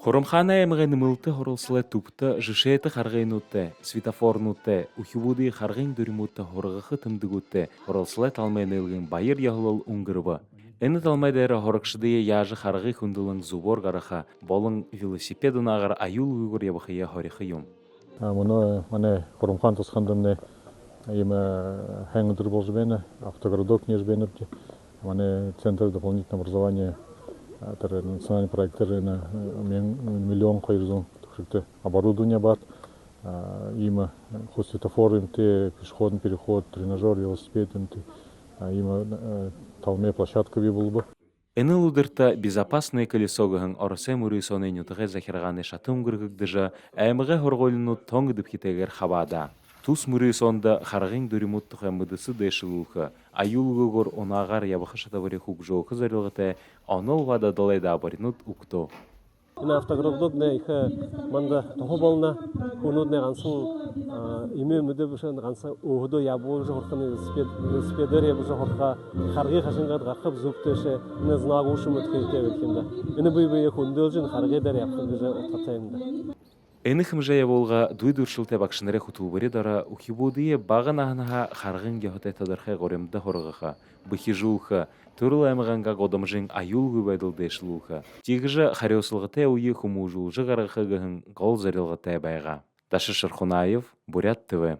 Хурамхана эмгэн нэмэлтэ хоролслай тупта жишээты харгайнуудтай, светофорнуудтай, үхвүүдийн харгын дүрмүүдтэй хургахад тэмдэгүүдтэй хоролслай талмай нэлгэн баяр явлал өнгөрва. Энэ талмай дээр хорогшдыя яаж харгыг хүндэлэн зубор гараха болон велосипед унаагаар аюулгүйгээр явахыя хорих юм. Манай хурамхан тусхандны им хэн өдөр болж байна. Автогородок не жбенер. Манай центр дополнительного образования это национальный проект на миллион хайрзон төгрөгтэй оборудование бар. Им светофоры, пешеходный переход, тренажер, велосипед, им талмай площадка был. Энэ удирта безопасное колесо гэн оросем үрисоны нютгэ захиргааны шатым гэргэгдэжа аймагы хоргойлнууд тонг дэвхитээгэр хаваада. Тус мөрисонда харгын дүрмүүд тухай мэдысы дэшилүүх аюулгүйгээр унаагаар явах шатавары хугжоох зорилготой онол вада долайда баринууд уктоо. Энэ автогородны их манда тохоболна хүнүүдний гансан имээ мэдэвшэн гансан өдөө ябуулж хорхны велосипедээр ябуулж хорхоо харгыг хашингаад гарах зүгтээш энэ знаагууш мэдхийтэй байх юм да. Энэ бие хүндэлж харгыг дээр явах гэж утгатай юм да. Энэ хэмжээ явуулга дүйдүршилтэй багш нарын хөтөлбөрөөр дара үхибүүдийн баганаахнаха харгын гёхтэй тодорхой горимда хоргоха бихижүүх төрөл аймаганга годомжин аюулгүй байдал дэшлүүх тигж хариуцлагатай үе хүмүүжүүлж гаргахын гол зорилготой байгаа. Таша Шархунаев, Бурят ТВ.